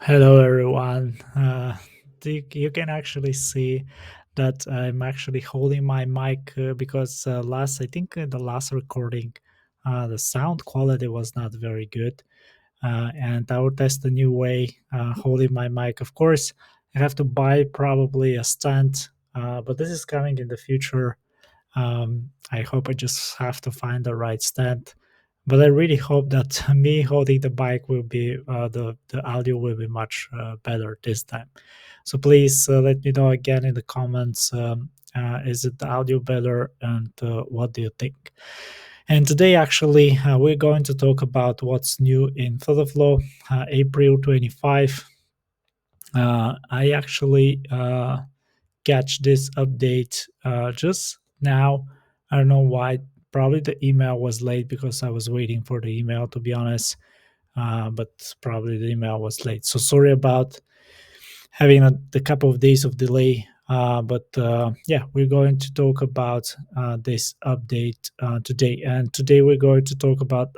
Hello, everyone. You can actually see that I'm actually holding my mic because I think the last recording, the sound quality was not very good. And I will test a new way holding my mic. Of course, I have to buy probably a stand, but this is coming in the future. I hope I just have to find the right stand. But I really hope that me holding the bike will be the audio will be much better this time. So please let me know again in the comments. Is it the audio better, and what do you think? And today, actually, we're going to talk about what's new in Flow, April 25. I actually catch this update just now. I don't know why. Probably the email was late because I was waiting for the email, to be honest. But probably the email was late. So sorry about having a couple of days of delay. But yeah, we're going to talk about this update today. And today we're going to talk about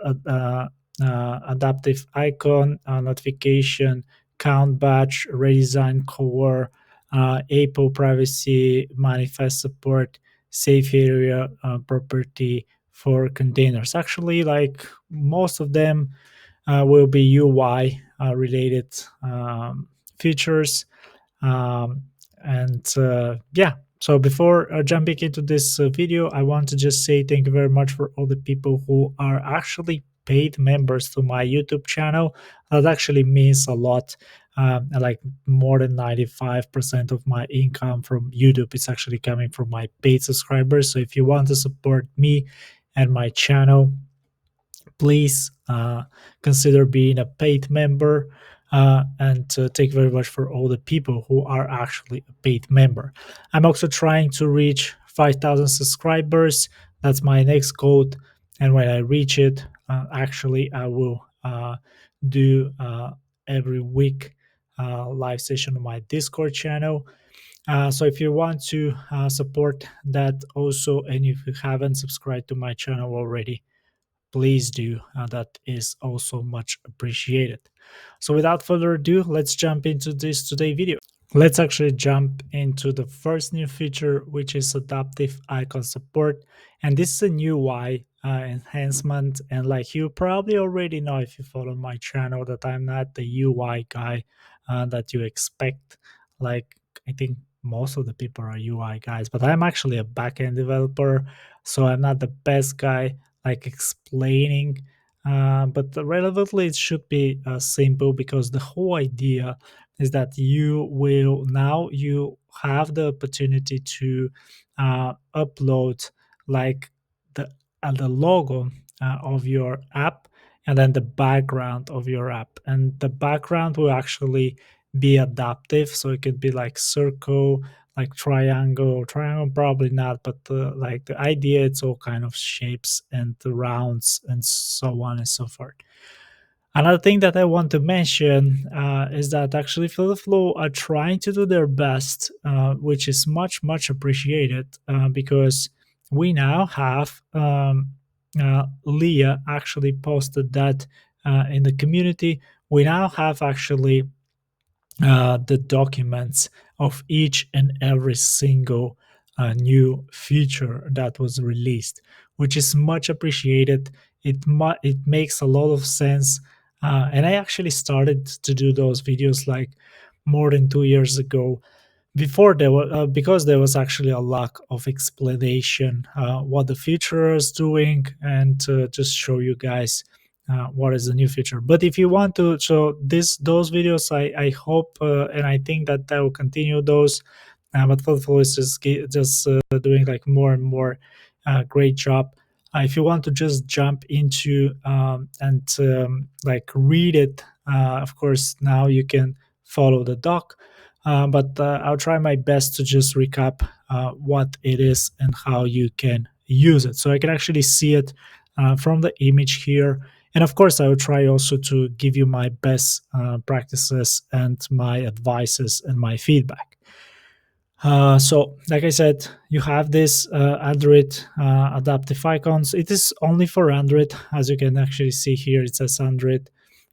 adaptive icon, notification, count batch, redesign core, Apple privacy, manifest support, safe area property for containers. Actually, like most of them will be UI related features. um, and yeah, so before jumping into this video, I want to just say thank you very much for all the people who are actually paid members to my YouTube channel. That actually means a lot. Like more than 95% of my income from YouTube is actually coming from my paid subscribers. So if you want to support me and my channel, please consider being a paid member. And thank you very much for all the people who are actually a paid member. I'm also trying to reach 5,000 subscribers. That's my next goal. And when I reach it, actually, I will do every week live session on my Discord channel. So if you want to support that also, and if you haven't subscribed to my channel already, please do. That is also much appreciated. So without further ado, let's jump into this today video. Let's actually jump into the first new feature, which is adaptive icon support. And this is a new UI enhancement. And like you probably already know if you follow my channel, that I'm not the UI guy that you expect. Like, I think most of the people are UI guys, but I'm actually a backend developer. So I'm not the best guy like explaining. But relevantly, it should be simple because the whole idea is that you have the opportunity to upload like the logo of your app, and then the background of your app, and the background will actually be adaptive, so it could be like circle, like triangle probably not, but like the idea, it's all kind of shapes and the rounds and so on and so forth. Another thing that I want to mention is that actually Flow are trying to do their best, which is much appreciated because we now have Leah actually posted that in the community. We now have actually the documents of each and every single new feature that was released, which is much appreciated. It makes a lot of sense, and I actually started to do those videos like more than 2 years ago. Before there were because there was actually a lack of explanation what the feature is doing, and to just show you guys what is the new feature. But if you want to, so those videos, I hope and I think that I will continue those. But Thoughtful is just doing like more and more great job. If you want to just jump into and like read it, of course now you can follow the doc. But I'll try my best to just recap what it is and how you can use it. So I can actually see it from the image here. And of course, I will try also to give you my best practices and my advices and my feedback. So, like I said, you have this Android adaptive icons. It is only for Android, as you can actually see here. It says Android.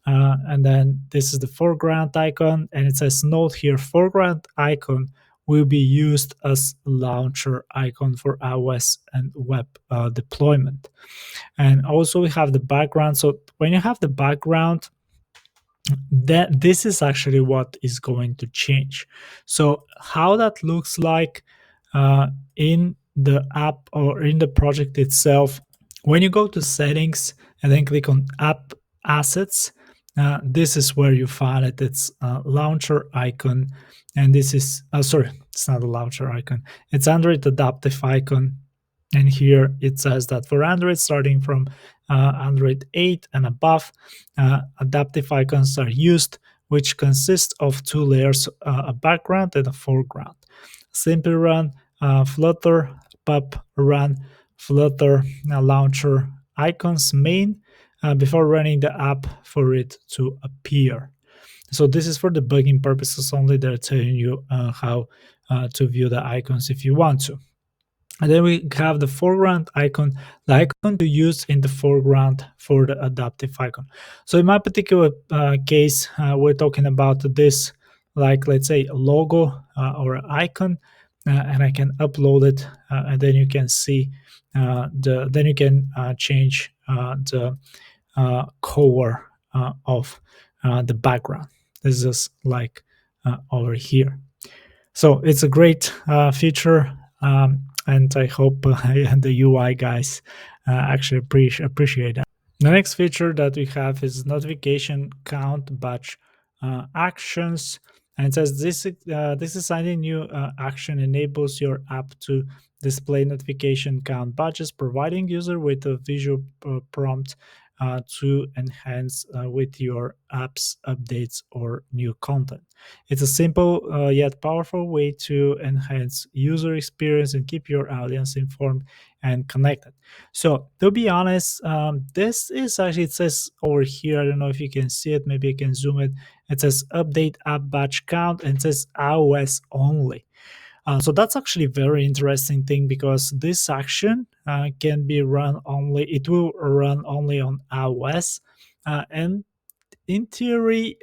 And then this is the foreground icon, and it says note here, foreground icon will be used as launcher icon for iOS and web deployment. And also we have the background. So when you have the background, that this is actually what is going to change. So how that looks like uh, in the app or in the project itself, when you go to settings and then click on app assets, this is where you find it. It's a launcher icon, and this is sorry, it's not a launcher icon, it's Android adaptive icon. And here it says that for Android starting from Android 8 and above, adaptive icons are used, which consist of two layers, a background and a foreground. Simply run Flutter pub run Flutter launcher icons main before running the app for it to appear. So this is for debugging purposes only. They're telling you how to view the icons if you want to. And then we have the foreground icon, the icon to use in the foreground for the adaptive icon. So in my particular case, we're talking about this, like let's say a logo or an icon, and I can upload it, and then you can see then you can change the color of the background. This is like over here. So it's a great feature, and I hope the UI guys actually appreciate that. The next feature that we have is notification count batch actions, and it says this is a new action enables your app to display notification count batches, providing user with a visual prompt to enhance with your app's updates or new content. It's a simple yet powerful way to enhance user experience and keep your audience informed and connected. So to be honest, this is actually, it says over here, I don't know if you can see it, maybe I can zoom it. It says update app batch count, and it says iOS only. So that's actually a very interesting thing, because this action can be run only, it will run only on iOS. And in theory,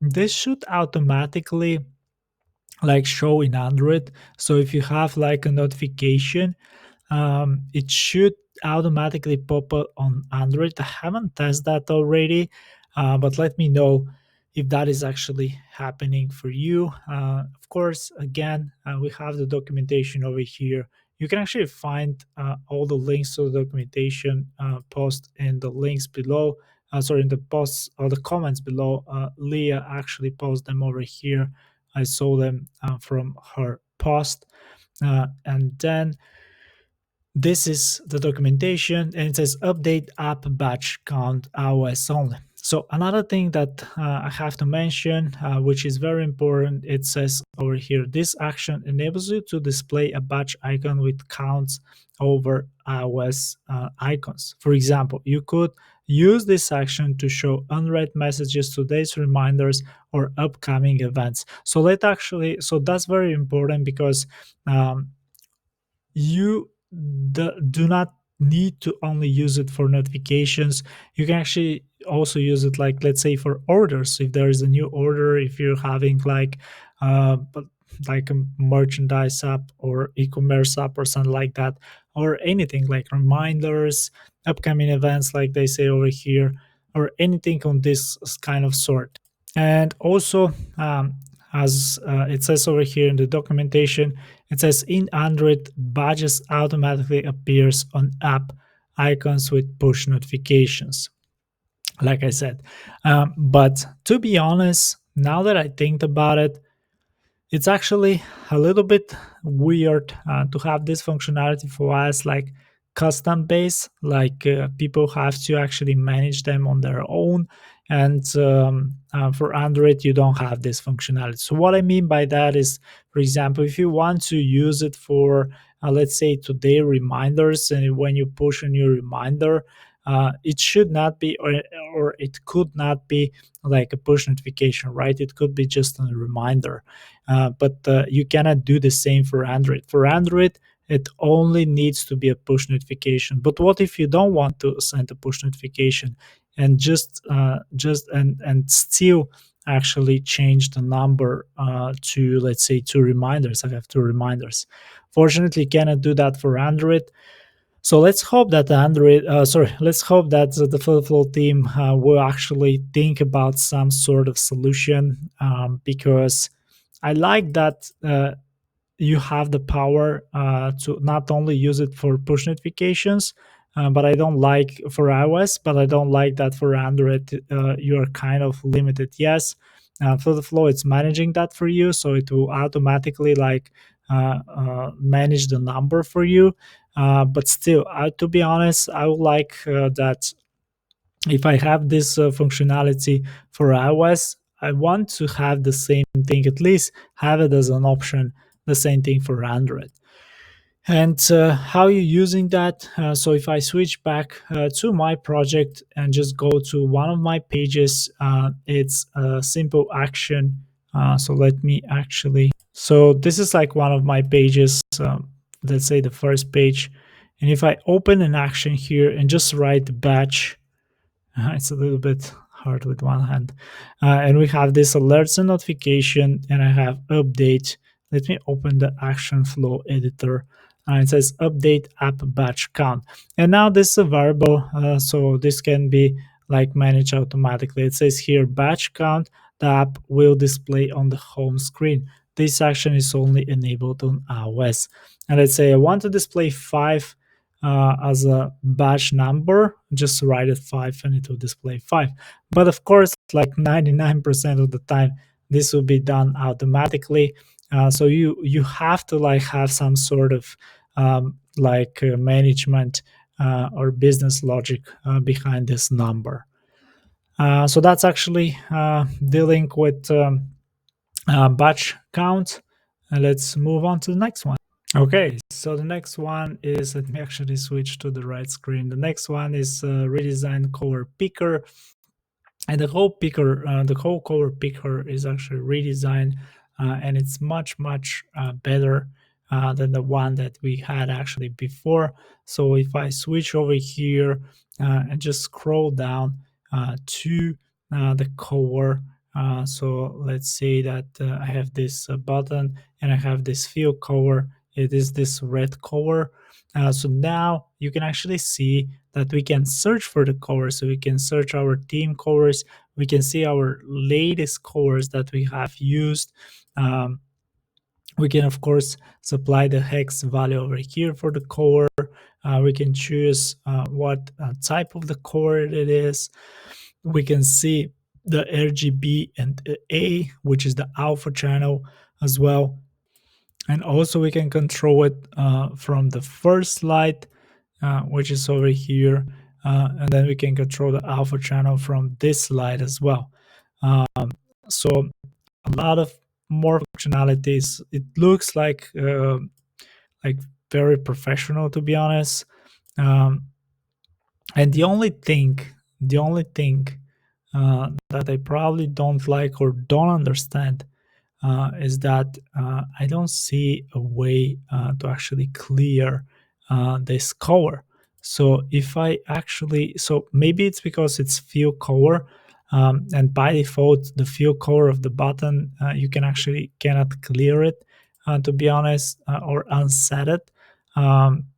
this should automatically like show in Android. So if you have like a notification, it should automatically pop up on Android. I haven't tested that already, but let me know if that is actually happening for you. Of course, again, we have the documentation over here. You can actually find all the links to the documentation post in the links below. Sorry, in the posts or the comments below. Leah actually posted them over here. I saw them from her post. And then this is the documentation, and it says update app batch count iOS only. So another thing that I have to mention, which is very important, it says over here, this action enables you to display a batch icon with counts over iOS icons. For example, you could use this action to show unread messages, today's reminders, or upcoming events. So so that's very important, because you do not need to only use it for notifications. You can actually also use it, like let's say for orders. If there is a new order, if you're having but like a merchandise app or e-commerce app or something like that, or anything like reminders, upcoming events like they say over here, or anything on this kind of sort. And also, as it says over here in the documentation, it says in Android, badges automatically appears on app icons with push notifications, like I said. But to be honest, now that I think about it, it's actually a little bit weird to have this functionality for us, like custom based, like people have to actually manage them on their own. And for Android, you don't have this functionality. So what I mean by that is, for example, if you want to use it for, let's say, today reminders, and when you push a new reminder, it should not be, or it could not be like a push notification, right? It could be just a reminder. But you cannot do the same for Android. For Android, It only needs to be a push notification. But what if you don't want to send a push notification and just still actually change the number to, let's say, two reminders? I have two reminders. Fortunately, you cannot do that for Android. So let's hope that let's hope that the Flow team will actually think about some sort of solution, because I like that you have the power to not only use it for push notifications, but I don't like for iOS, but I don't like that for Android. You are kind of limited. Yes, for the Flow, it's managing that for you, so it will automatically like manage the number for you. But still, to be honest, I would like that if I have this functionality for iOS, I want to have the same thing, at least have it as an option, the same thing for Android. And how you using that? So if I switch back to my project and just go to one of my pages, it's a simple action. So let me actually. So this is like one of my pages. Let's say the first page, and if I open an action here and just write batch, it's a little bit hard with one hand. And we have this alerts and notification, and I have update. Let me open the action flow editor. It says update app batch count. And now this is a variable, so this can be like managed automatically. It says here batch count, the app will display on the home screen. This action is only enabled on iOS. And let's say I want to display 5 as a batch number, just write it 5 and it will display 5. But of course, like 99% of the time, this will be done automatically. So you have to like have some sort of management or business logic behind this number. So that's actually dealing with batch count. And let's move on to the next one. Okay, so the next one is, let me actually switch to the right screen. The next one is redesigned cover picker. And the whole cover picker is actually redesigned, and it's much better than the one that we had actually before. So if I switch over here and just scroll down to the cover, so let's say that I have this button and I have this field cover. It is this red cover. So now you can actually see that we can search for the covers. So we can search our theme covers. We can see our latest covers that we have used. We can, of course, supply the hex value over here for the cover. We can choose what type of the cover it is. We can see the RGB and A, which is the alpha channel as well. And also we can control it from the first slide, which is over here. And then we can control the alpha channel from this slide as well. So a lot of more functionalities. It looks like very professional, to be honest. And the only thing that I probably don't like or don't understand is that I don't see a way to actually clear this cover. So if I actually, so maybe it's because it's field cover, and by default, the field cover of the button, you cannot clear it, to be honest, or unset it,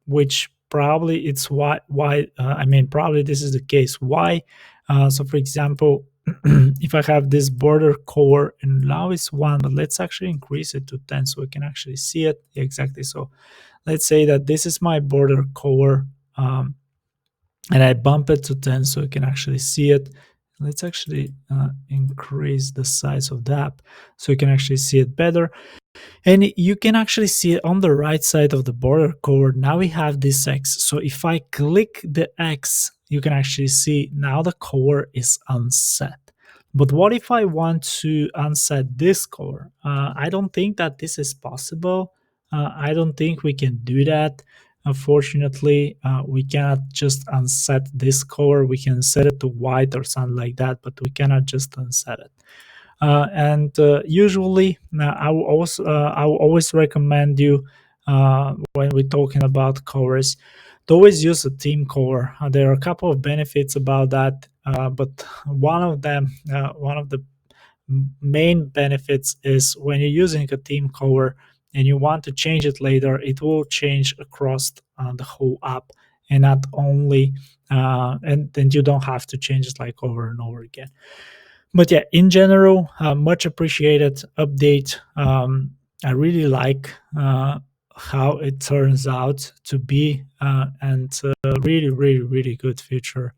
which probably it's probably this is the case. Why? So for example, if I have this border cover and now it's 1, but let's actually increase it to 10 so we can actually see it. Yeah, exactly. So let's say that this is my border cover, and I bump it to 10 so we can actually see it. Let's actually increase the size of the app so you can actually see it better. And you can actually see it on the right side of the border cover. Now we have this X. So if I click the X, you can actually see now the cover is unset. But what if I want to unset this cover? I don't think that this is possible. I don't think we can do that. Unfortunately, we cannot just unset this cover. We can set it to white or something like that, but we cannot just unset it. And usually, I will always recommend you when we're talking about covers. To always use a theme cover. There are a couple of benefits about that, but one of the main benefits is when you're using a theme cover and you want to change it later, it will change across the whole app and not only, and then you don't have to change it like over and over again. But yeah, in general, much appreciated update. I really like how it turns out to be, and really, really, really good feature,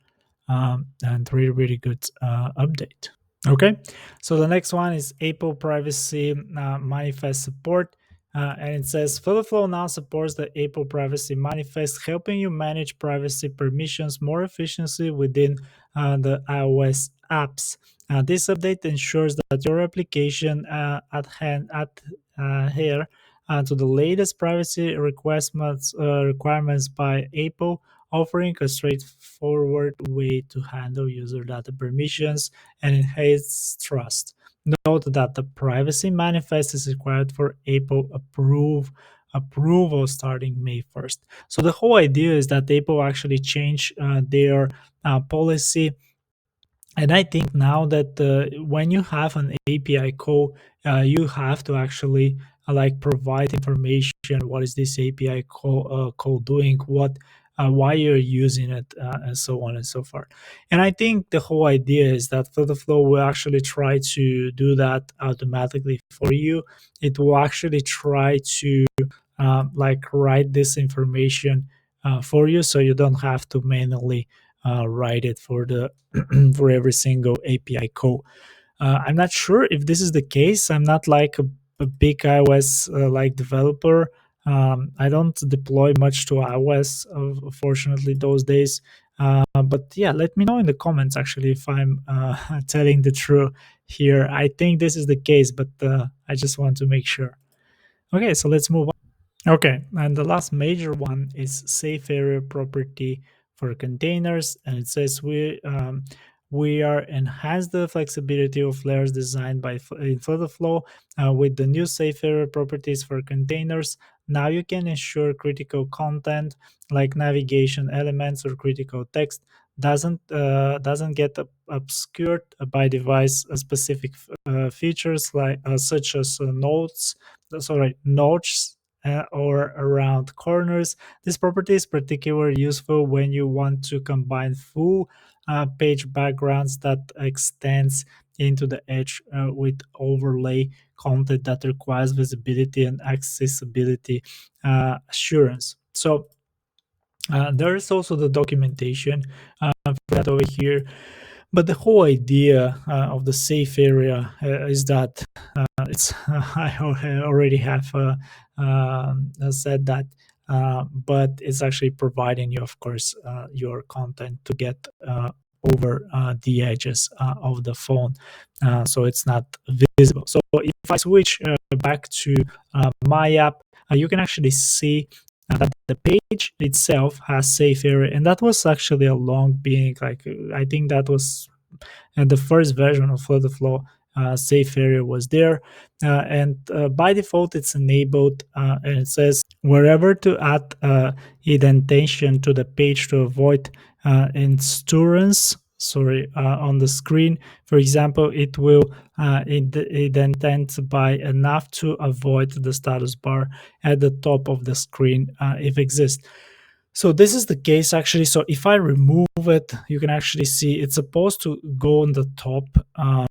and really, really good update. Okay, so the next one is Apple Privacy Manifest support. And it says Flow now supports the Apple Privacy Manifest, helping you manage privacy permissions more efficiently within the iOS apps. This update ensures that your application adhere to the latest privacy requirements by Apple, offering a straightforward way to handle user data permissions and enhance trust. Note that the privacy manifest is required for Apple approval starting May 1st. So the whole idea is that Apple actually changed their policy, and I think now that when you have an API call, you have to actually like provide information. What is this API call doing? Why you're using it, and so on and so forth. And I think the whole idea is that Flow will actually try to do that automatically for you. It will actually try to like write this information for you, so you don't have to manually write it for the for every single API call. I'm not sure if this is the case. I'm not like a big iOS like developer. I don't deploy much to iOS, fortunately, those days. But yeah, let me know in the comments actually if I'm telling the truth here. I think this is the case, but I just want to make sure. Okay, so let's move on. Okay, and the last major one is safe area property for containers, and it says we are enhance the flexibility of layers designed by in Flow with the new safe area properties for containers. Now you can ensure critical content like navigation elements or critical text doesn't get obscured by device specific features like such as notes or around corners. This property is particularly useful when you want to combine full page backgrounds that extends into the edge with overlay content that requires visibility and accessibility assurance. So there is also the documentation for that over here. But the whole idea of the safe area is that it's I already have said that, but it's actually providing you, of course, your content to get over the edges of the phone, so it's not visible. So if I switch back to my app, you can actually see that the page itself has safe area, and that was actually a long being like I think that was the first version of Flow. Safe area was there, and by default it's enabled, and it says wherever to add indentation to the page to avoid insurance on the screen. For example, it will indent by enough to avoid the status bar at the top of the screen if exists. So this is the case actually. So if I remove it, you can actually see it's supposed to go on the top,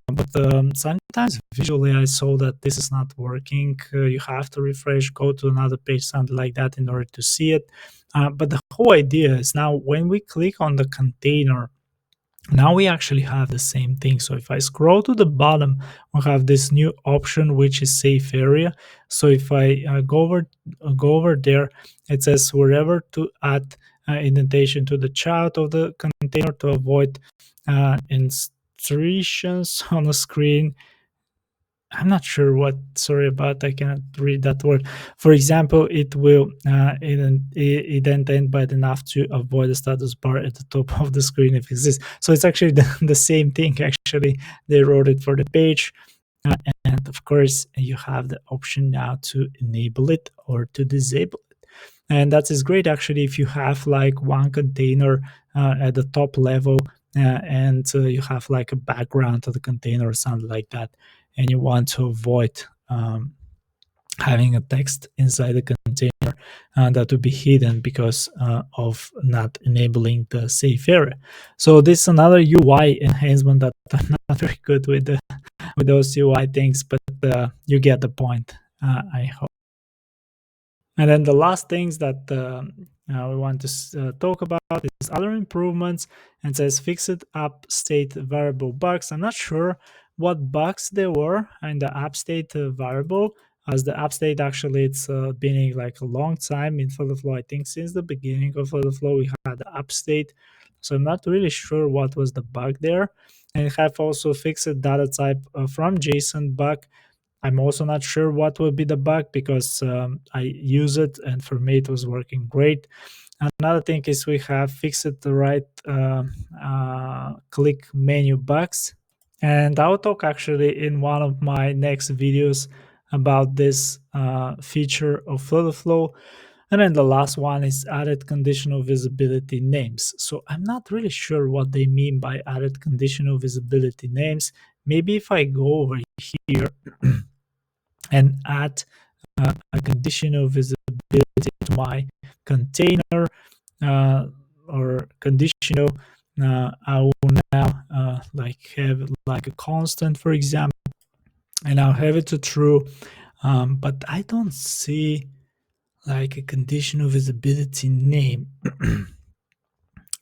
but sometimes visually I saw that this is not working. You have to refresh, go to another page, something like that in order to see it. But the whole idea is now when we click on the container, now we actually have the same thing. So if I scroll to the bottom, we have this new option which is safe area. So if I go over there, it says wherever to add indentation to the child of the container to avoid instructions on the screen. I'm not sure what. Sorry about. I cannot read that word. For example, it will indent by enough to avoid the status bar at the top of the screen if it exists. So it's actually the same thing. Actually, they wrote it for the page and and of course you have the option now to enable it or to disable it. And that is great actually if you have like one container at the top level, and you have like a background to the container or something like that, and you want to avoid having a text inside the container that would be hidden because of not enabling the safe area. So this is another UI enhancement that I'm not very good with those UI things, but you get the point. I hope. And then the last things that we want to talk about is other improvements, and says fixed app state variable bugs. I'm not sure what bugs there were in the app state variable, as the app state actually it's been like a long time in Flow. I think since the beginning of Flow we had the app state, so I'm not really sure what was the bug there. And I have also fixed data type from JSON bug. I'm also not sure what will be the bug because I use it and for me it was working great. Another thing is we have fixed the right click menu bugs. And I'll talk actually in one of my next videos about this feature of Flow. And then the last one is added conditional visibility names. So I'm not really sure what they mean by added conditional visibility names. Maybe if I go over here and add a conditional visibility to my container or conditional, I will now like have like a constant, for example, and I'll have it to true. But I don't see like a conditional visibility name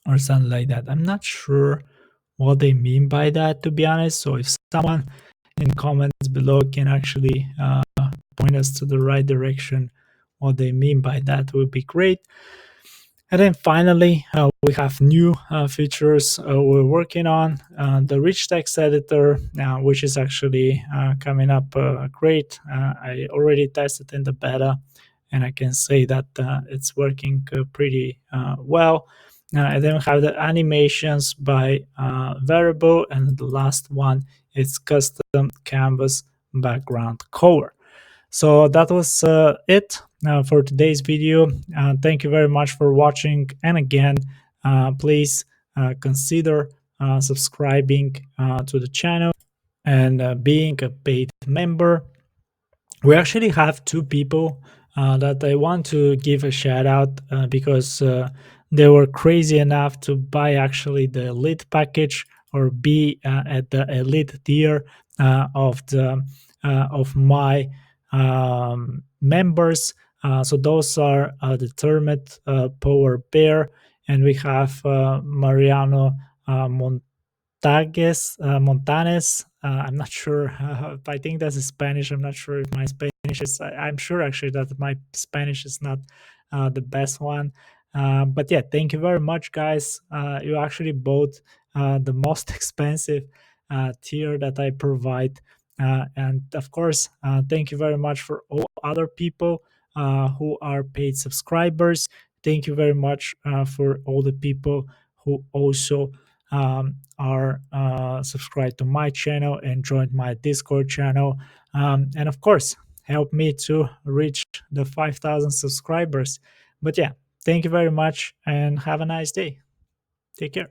or something like that. I'm not sure what they mean by that, to be honest. So if someone in comments below can actually point us to the right direction, what they mean by that would be great. And then finally, we have new features we're working on. The rich text editor, which is actually coming up great. I already tested in the beta, and I can say that it's working pretty well. And then we have the animations by variable, and the last one is custom canvas background color. So that was it for today's video. Thank you very much for watching. And again, please consider subscribing to the channel and being a paid member. We actually have two people that I want to give a shout out because they were crazy enough to buy actually the elite package or be at the elite tier of my members. So those are the Termit Power Bear, and we have Mariano Montanes. I'm not sure. I think that's Spanish. I'm not sure if my Spanish is. I'm sure actually that my Spanish is not the best one. But yeah, thank you very much, guys. You actually bought the most expensive tier that I provide. And of course, thank you very much for all other people who are paid subscribers. Thank you very much for all the people who also are subscribed to my channel and joined my Discord channel. And of course, help me to reach the 5,000 subscribers. But yeah, thank you very much and have a nice day. Take care.